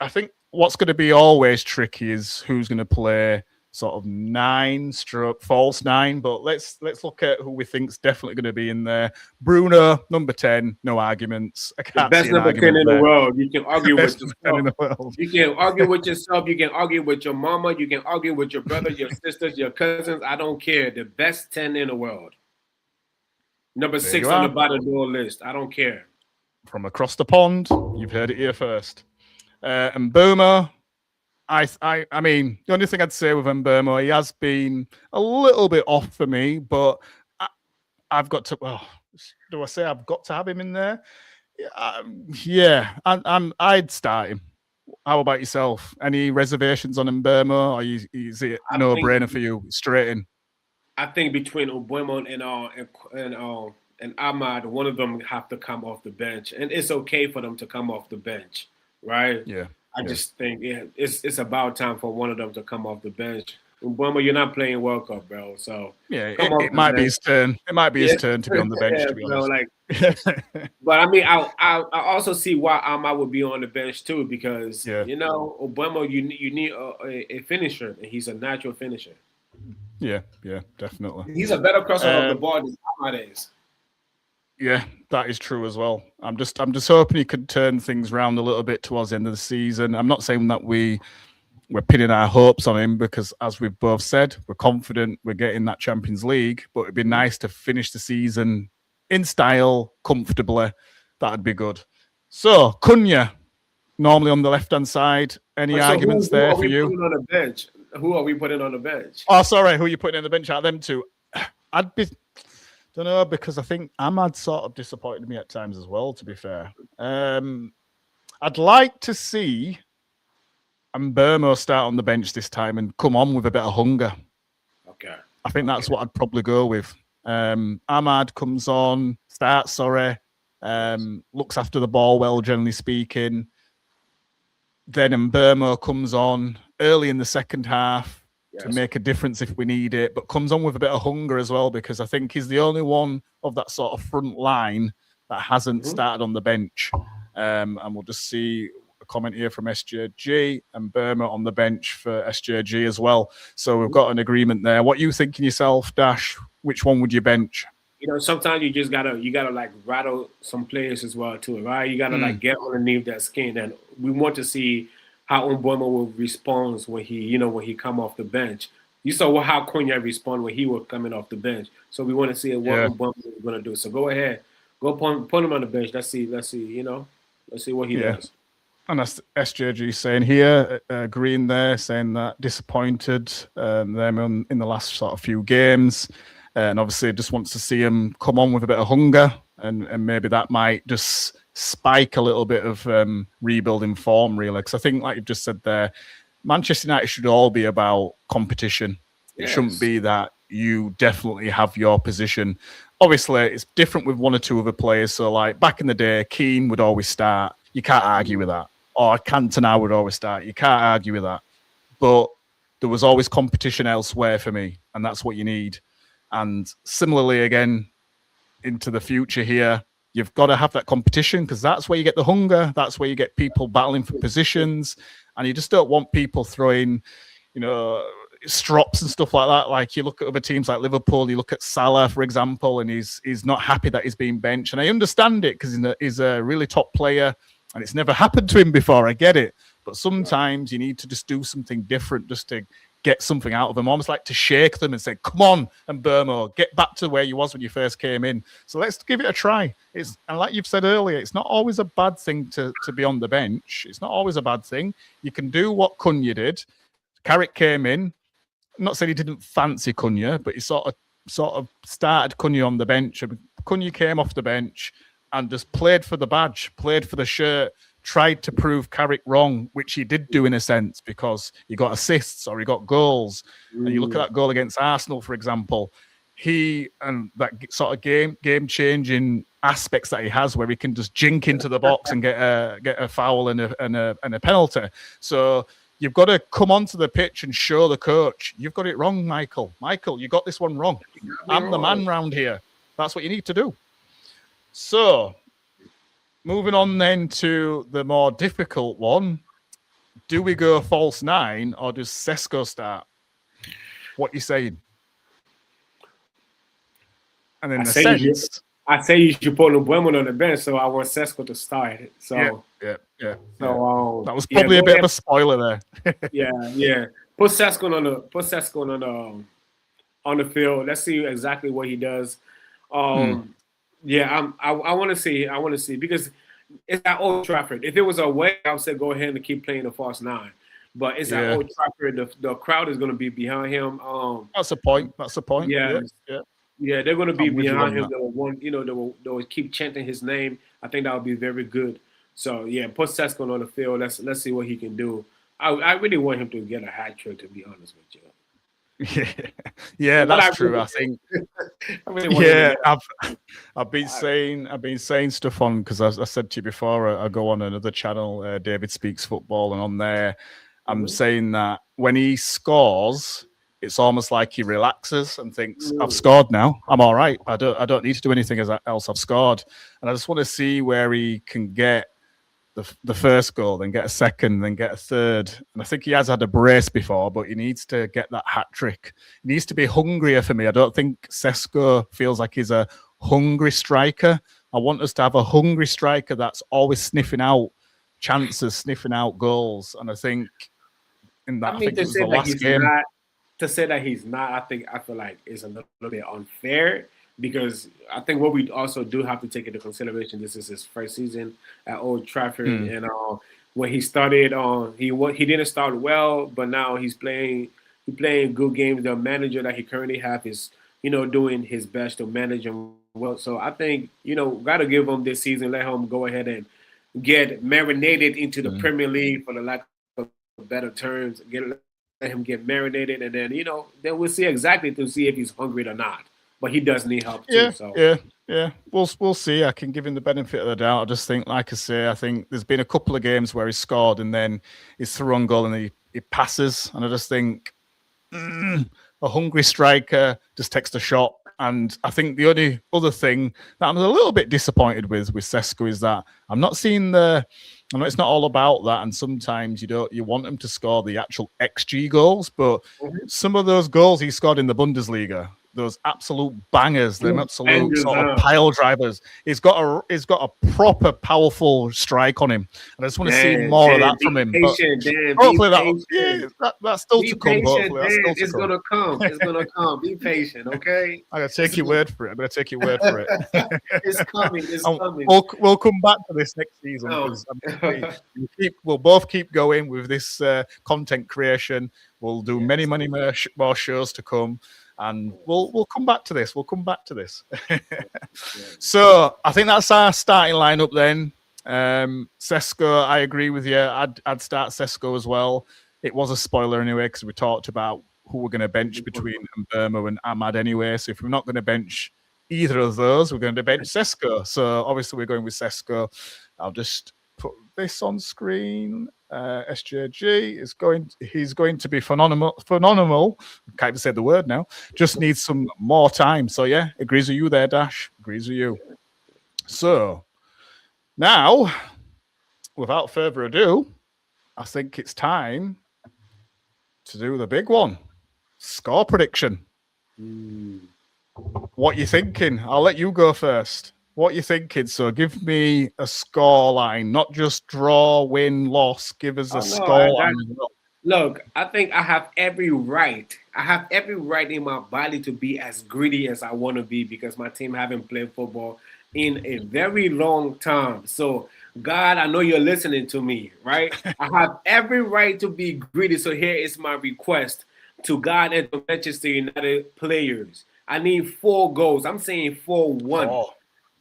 I think what's going to be always tricky is who's going to play sort of 9/false 9. But let's look at who we think's definitely going to be in there. Bruno, number 10, no arguments. I The can't best see an number 10 argument in there. the world. You can argue with Best number 10 in yourself. the world. You can argue with yourself. You can argue with your mama. You can argue with your brother, your sisters, your cousins. I don't care. The best 10 in the world. Number There 6 you on are. the Ballon d'Or list. I don't care. From across the pond, you've heard it here first. And Mbeumo, I mean, the only thing I'd say with Mbeumo, he has been a little bit off for me, but I've got to. Oh, do I say I've got to have him in there? Yeah, I'd start him. How about yourself? Any reservations on Mbeumo, or is it no brainer for you? Straight in. I think between Mbeumo and Ahmad, one of them have to come off the bench, and it's okay for them to come off the bench, right? Yeah. I just think it's about time for one of them to come off the bench. Mbeumo, you're not playing World Cup, bro. So yeah, it might be his turn. It might be his turn to be on the bench. To be honest, but I mean, I also see why Ahmad would be on the bench too, because Mbeumo, you need a finisher, and he's a natural finisher. Yeah, definitely. He's a better crosser of the ball than Ahmad is. Yeah, that is true as well. I'm just hoping he could turn things around a little bit towards the end of the season. I'm not saying that we're pinning our hopes on him, because as we've both said, we're confident we're getting that Champions League, but it'd be nice to finish the season in style, comfortably. That'd be good. So, Cunha, normally on the left-hand side. Any arguments there for you? On the bench? Who are we putting on the bench? Oh, sorry, who are you putting on the bench out of them two? Don't know, because I think Ahmad sort of disappointed me at times as well, to be fair. I'd like to see Mbeumo start on the bench this time and come on with a bit of hunger. Okay. I think that's what I'd probably go with. Ahmad comes on, starts, looks after the ball well, generally speaking. Then Mbeumo comes on early in the second half to make a difference if we need it, but comes on with a bit of hunger as well, because I think he's the only one of that sort of front line that hasn't started on the bench. And we'll just see a comment here from SJG, and Mbeumo on the bench for SJG as well. So we've got an agreement there. What are you thinking yourself, Dash? Which one would you bench? Sometimes you just gotta like rattle some players as well too, right? You gotta like get underneath that skin, and we want to see how Mbeumo will respond when he come off the bench. You saw how Cunha respond when he was coming off the bench. So we want to see what Mbeumo is going to do. So go ahead, go put him on the bench. Let's see, let's see what he does. And that's SJG saying here, Green there, saying that disappointed them in the last sort of few games. And obviously just wants to see him come on with a bit of hunger, and maybe that might just spike a little bit of rebuilding form, really. Because I think, like you've just said there, Manchester United should all be about competition. It shouldn't be that you definitely have your position. Obviously, it's different with one or two other players. So, like back in the day, Keane would always start. You can't argue with that. Or Cantona would always start. You can't argue with that. But there was always competition elsewhere for me, and that's what you need. And similarly, again, into the future here, you've got to have that competition, because that's where you get the hunger. That's where you get people battling for positions. And you just don't want people throwing, strops and stuff like that. Like you look at other teams like Liverpool, you look at Salah, for example, and he's not happy that he's being benched. And I understand it, because he's a really top player and it's never happened to him before. I get it. But sometimes you need to just do something different just to get something out of them, almost like to shake them and say, come on, Mbeumo, get back to where you was when you first came in. So let's give it a try. And like you've said earlier, it's not always a bad thing to be on the bench. It's not always a bad thing. You can do what Cunha did. Carrick came in. I'm not saying he didn't fancy Cunha, but he sort of started Cunha on the bench. Cunha came off the bench and just played for the badge, played for the shirt, tried to prove Carrick wrong, which he did do in a sense, because he got assists or he got goals. And you look at that goal against Arsenal, for example, he and that sort of game-changing aspects that he has, where he can just jink into the box and get a foul and a penalty. So you've got to come onto the pitch and show the coach, you've got it wrong, Michael. Michael, you got this one wrong. I'm the man round here. That's what you need to do. So moving on then to the more difficult one. Do we go false 9 or does Sesko start? What you saying? And in I the say sense, I say you should put Lubuemo on the bench, so I want Sesko to start. So yeah. so That was yeah, probably a go bit of ahead. a spoiler there. Yeah. Put Sesko on the field. Let's see exactly what he does. Yeah, I want to see because it's at Old Trafford. If it was away, I would say go ahead and keep playing the false nine. But it's at Yeah. Old Trafford. The crowd is going to be behind him. That's the point. Yeah, Yeah. yeah, they're going to be I'm with you behind on him. that. They will keep chanting his name. I think that would be very good. So yeah, put Sesko on the field. Let's see what he can do. I really want him to get a hat trick. To be honest with you. Yeah, But that's true. I think. I really want him to Yeah, get. I've been saying stuff on because I said to you before. I go on another channel, David Speaks Football, and on there, I'm saying that when he scores, it's almost like he relaxes and thinks, "I've scored now. I'm all right. I don't need to do anything else. I've scored," and I just want to see where he can get the first goal, then get a second, then get a third. And I think he has had a brace before, but he needs to get that hat trick. He needs to be hungrier for me. I don't think Sesko feels like he's a hungry striker. I want us to have a hungry striker that's always sniffing out chances, sniffing out goals. And I think in that, I think it was the last game. To say that he's not, I feel like it's a little bit unfair because I think what we also do have to take into consideration, this is his first season at Old Trafford, and when he started, he didn't start well, but now he's playing good games. The manager that he currently have is doing his best to manage him well. So I think got to give him this season, let him go ahead and get marinated into the Premier League, for the lack of better terms. Let him get marinated, and then then we'll see exactly to see if he's hungry or not. But he does need help too. Yeah. We'll see. I can give him the benefit of the doubt. I just think, like I say, I think there's been a couple of games where he scored and then he's through on goal and he passes, and I just think a hungry striker just takes the shot. And I think the only other thing that I'm a little bit disappointed with Sesko is that I'm not seeing I know it's not all about that, and sometimes you want him to score the actual XG goals, but some of those goals he scored in the Bundesliga, those absolute bangers, them absolute sort of pile drivers. He's got a proper powerful strike on him, and I just want to see more of that from him. Hopefully that's still to come. Hopefully it's gonna come. It's gonna come. Be patient, okay? I'm gonna take your word for it. It's coming. It's coming. We'll come back to this next season because we'll both keep going with this content creation. We'll do many more shows to come. And we'll come back to this. So I think that's our starting lineup then. Sesko, I agree with you. I'd start Sesko as well. It was a spoiler anyway because we talked about who we're going to bench between Mbeumo and Ahmad anyway. So if we're not going to bench either of those, we're going to bench Sesko. So obviously we're going with Sesko. I'll just put this on screen. SJG he's going to be phenomenal. Can't even say the word now. Just needs some more time. So yeah, agrees with you there, Dash. Agrees with you. So now, without further ado, I think it's time to do the big one. Score prediction. What you thinking? I'll let you go first. What you thinking? So give me a score line, not just draw, win, loss. Give us a score line. Look, I think I have every right. I have every right in my body to be as greedy as I want to be because my team haven't played football in a very long time. So, God, I know you're listening to me, right? I have every right to be greedy. So here is my request to God and to Manchester United players. I need 4 goals. I'm saying 4-1.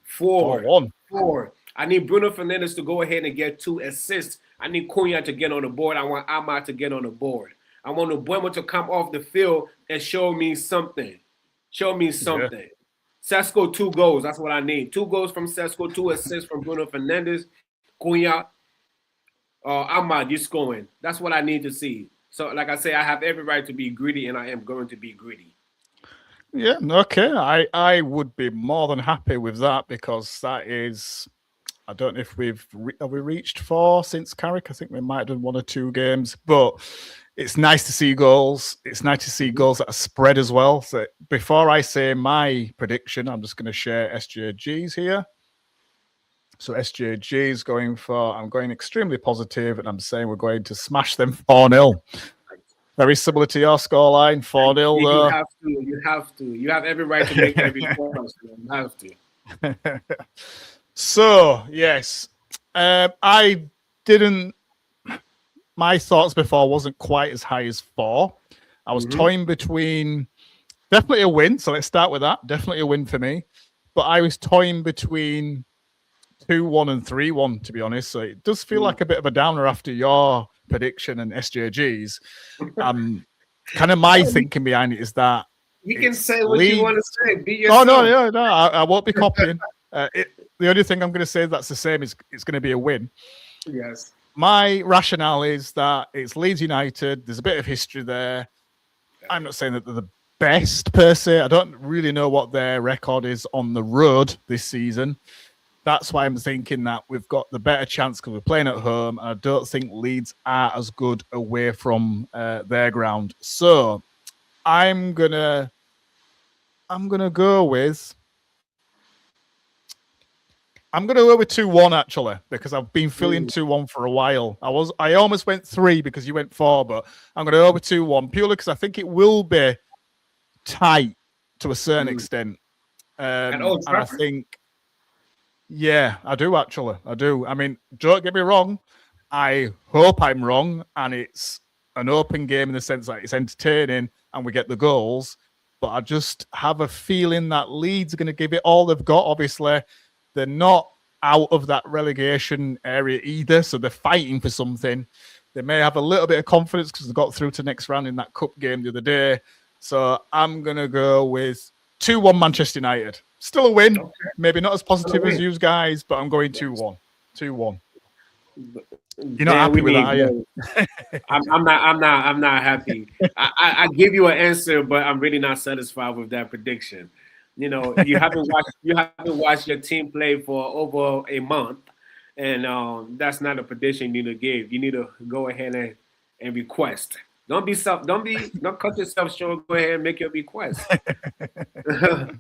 4. I need Bruno Fernandes to go ahead and get 2 assists. I need Cunha to get on the board. I want Ahmad to get on the board. I want Lubuemo to come off the field and show me something. Yeah. Sesko 2 goals. That's what I need. 2 goals from Sesko, 2 assists from Bruno Fernandes. Cunha, Ahmad, you're scoring. That's what I need to see. So, like I say, I have every right to be greedy, and I am going to be greedy. Yeah, okay. I would be more than happy with that because that is, I don't know if have we reached 4 since Carrick. I think we might have done 1 or 2 games, but it's nice to see goals. It's nice to see goals that are spread as well. So before I say my prediction, I'm just going to share SJG's here. So SJG's I'm going extremely positive, and I'm saying we're going to smash them 4-0. Very similar to your scoreline, 4-0. You have to. You have every right to make every point. You have to. So, yes, I didn't. My thoughts before wasn't quite as high as 4. I was toying between definitely a win. So let's start with that. Definitely a win for me. But I was toying between 2-1 and 3-1, to be honest. So it does feel like a bit of a downer after your prediction and SJG's. Kind of my thinking behind it is that you can say what you want to say. Be yourself. No. I won't be copying. The only thing I'm going to say that's the same is it's going to be a win. Yes. My rationale is that it's Leeds United. There's a bit of history there. I'm not saying that they're the best per se. I don't really know what their record is on the road this season. That's why I'm thinking that we've got the better chance because we're playing at home. And I don't think Leeds are as good away from their ground. So I'm gonna go with 2-1 actually, because I've been feeling 2-1 for a while. I almost went 3 because you went 4, but I'm gonna go with 2-1 purely because I think it will be tight to a certain extent. And I think, yeah, I do actually. I do. I mean, don't get me wrong. I hope I'm wrong, and it's an open game in the sense that it's entertaining and we get the goals. But I just have a feeling that Leeds are going to give it all they've got. Obviously, they're not out of that relegation area either, so they're fighting for something. They may have a little bit of confidence because they got through to next round in that cup game the other day. So I'm going to go with 2-1 Manchester United. Still a win. Okay. Maybe not as positive as you guys, but I'm going 2-1. 2-1. You're not happy with that, are you? I'm not happy. I give you an answer, but I'm really not satisfied with that prediction. You know, you haven't watched your team play for over a month, and that's not a prediction you need to give. You need to go ahead and request. Don't cut yourself short. Go ahead and make your request.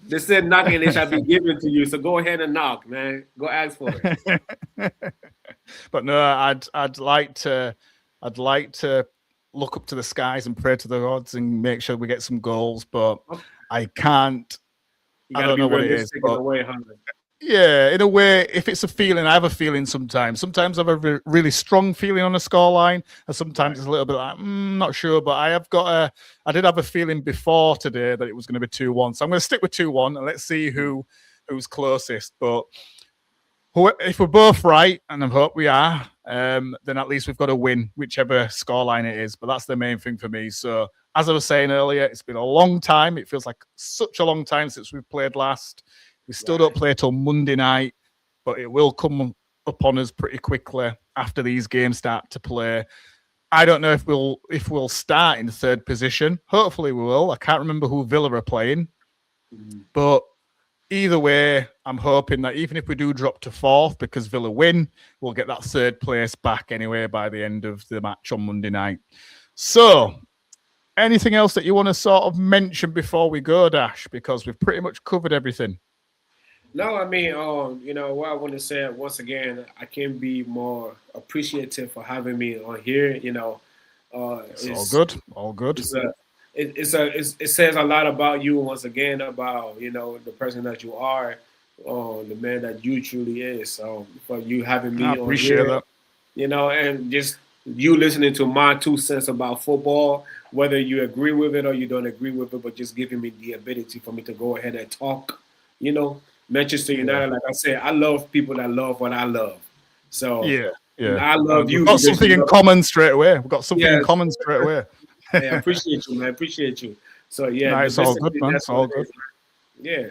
They said knocking, it shall be given to you. So go ahead and knock, man. Go ask for it. But no, I'd like to look up to the skies and pray to the gods and make sure we get some goals. But I can't. I don't know what it is. But yeah, in a way, if it's a feeling, I have a feeling sometimes. Sometimes I have a really strong feeling on a scoreline, and sometimes it's a little bit like, not sure. But I did have a feeling before today that it was going to be 2-1. So I'm going to stick with 2-1, and let's see who's closest. But if we're both right, and I hope we are, then at least we've got to win, whichever scoreline it is. But that's the main thing for me. So as I was saying earlier, it's been a long time. It feels like such a long time since we've played last. We still don't play till Monday night, but it will come upon us pretty quickly after these games start to play. I don't know if we'll start in third position. Hopefully we will. I can't remember who Villa are playing. But either way, I'm hoping that even if we do drop to fourth because Villa win, we'll get that third place back anyway by the end of the match on Monday night. So, anything else that you want to sort of mention before we go, Dash? Because we've pretty much covered everything. No, I mean, what I want to say once again, I can be more appreciative for having me on here. It's all good. It says a lot about you once again, about the person that you are, the man that you truly is. So for you having me, I appreciate that. And just you listening to my 2 cents about football, whether you agree with it or you don't agree with it, but just giving me the ability for me to go ahead and talk. Manchester United, like I said, I love people that love what I love. So yeah. I love you. We've got something in common straight away. I appreciate you, man. Appreciate you. So yeah, it's all good, man. It's all good. Yeah.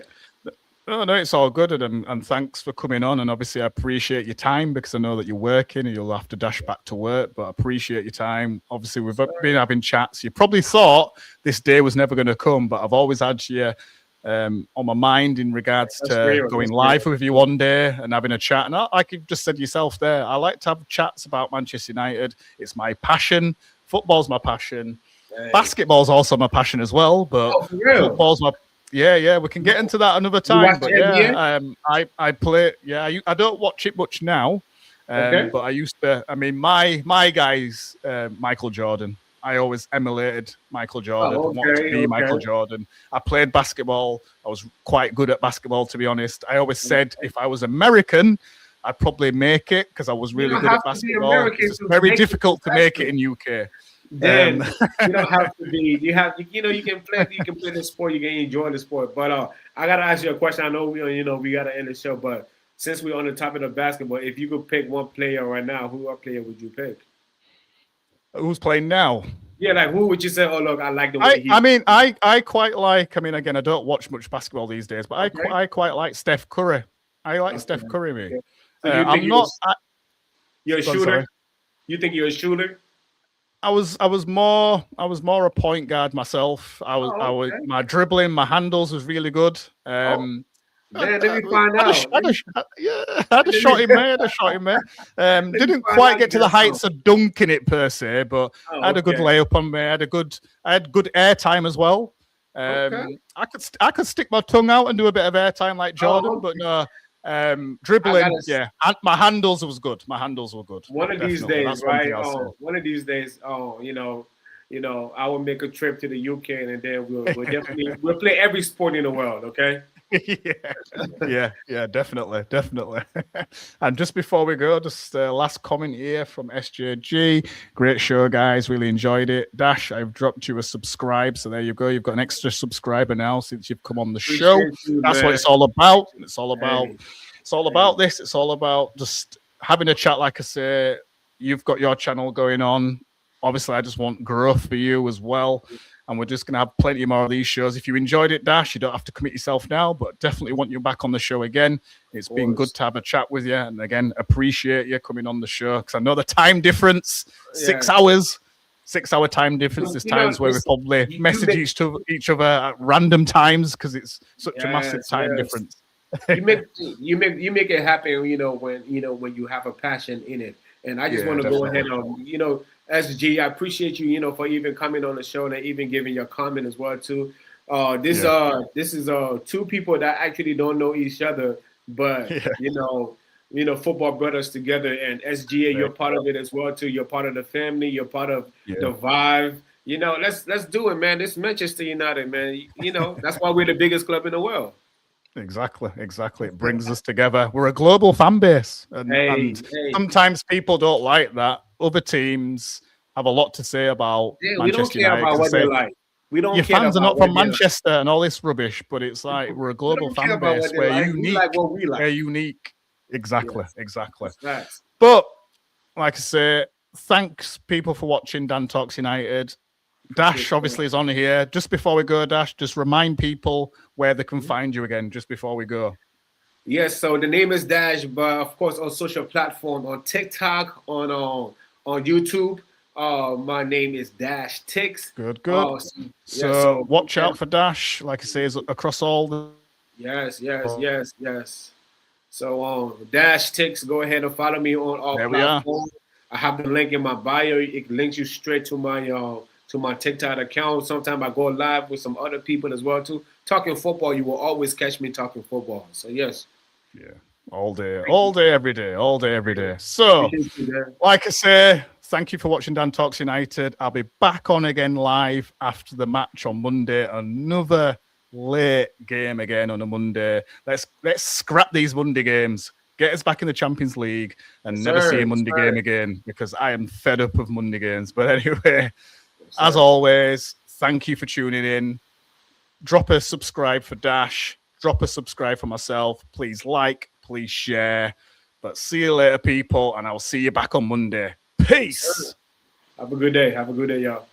No, it's all good, and thanks for coming on. And obviously, I appreciate your time because I know that you're working and you'll have to dash back to work. But I appreciate your time. Obviously, we've been having chats. You probably thought this day was never going to come, but I've always had you on my mind in regards to going live with you one day and having a chat. And like you just said yourself there, I like to have chats about Manchester United. It's my passion Football's my passion. Hey. Basketball's also my passion as well, but for real? football's my we can get into that another time. But I play. Yeah, I don't watch it much now, but I used to. I mean, my guys, Michael Jordan. I always emulated Michael Jordan. Wanted to be Michael Jordan. I played basketball. I was quite good at basketball, to be honest. I always said if I was American, I'd probably make it because I was really good at basketball. It's very difficult to make it in UK. Then you don't have to be. You have, you can play. You can play the sport. You can enjoy the sport. But I gotta ask you a question. I know we gotta end the show. But since we're on the topic of basketball, if you could pick one player right now, what player would you pick? Who's playing now? Yeah, like who would you say? Oh, look, I like the way I quite like. I mean, again, I don't watch much basketball these days, but I quite like Steph Curry. I like Steph Curry, me. So I'm not. You're a shooter. You think you're a shooter? I was more a point guard myself. My dribbling, my handles was really good. Man, let me find out. I had a shot in me. Didn't quite get to the heights of dunking it per se, but I had a good layup on me. I had good air time as well. I could stick my tongue out and do a bit of air time like Jordan, but no. Dribbling, my handles was good. My handles were good. One of these days, right? One of these days, I will make a trip to the UK, and then we'll play every sport in the world. Okay. Definitely. And just before we go, just last comment here from SJG. Great show, guys. Really enjoyed it. Dash, I've dropped you a subscribe, so there you go. You've got an extra subscriber now since you've come on the show. That's what it's all about. It's all about. It's all about this. It's all about just having a chat. Like I say, you've got your channel going on. Obviously, I just want growth for you as well. And we're just going to have plenty more of these shows. If you enjoyed it, Dash, you don't have to commit yourself now, but definitely want you back on the show again. It's been good to have a chat with you. And again, appreciate you coming on the show because I know the time difference, 6 hours, 6 hour time difference. There's times where we probably message each other at random times because it's such a massive time difference. you make it happen, when you have a passion in it. And I just want to go ahead on, SG, I appreciate you, for even coming on the show and even giving your comment as well too. This is two people that actually don't know each other, but football brought us together. And SGA, you're part of it as well too. You're part of the family. You're part of the vibe. Let's do it, man. This Manchester United, man. That's why we're the biggest club in the world. Exactly. It brings us together. We're a global fan base, and sometimes people don't like that. Other teams have a lot to say about Manchester we don't care United. About what they like. We don't. Your fans are not from Manchester and all this rubbish, but it's like we're a global fan base. We're unique. Like what we like. We're unique. Exactly. Nice. But like I say, thanks people for watching Dan Talks United. Dash obviously is on here. Just before we go, Dash, just remind people where they can find you again. Just before we go. Yes, so the name is Dash, but of course on social platform, on TikTok, on YouTube. My name is Dash Tix. Good. So watch out for Dash, like I say, is across all the. Yes. So Dash Tix, go ahead and follow me on all platforms. I have the link in my bio. It links you straight to my TikTok account. Sometimes I go live with some other people as well too. Talking football, you will always catch me talking football. So yes. Yeah. All day, every day. So, like I say, thank you for watching Dan Talks United. I'll be back on again live after the match on Monday. Another late game again on a Monday. Let's scrap these Monday games. Get us back in the Champions League and never see a Monday game again because I am fed up of Monday games. But anyway, as always, thank you for tuning in. Drop a subscribe for Dash. Drop a subscribe for myself. Please like, please share. But see you later, people, and I'll see you back on Monday. Peace. Have a good day. Y'all.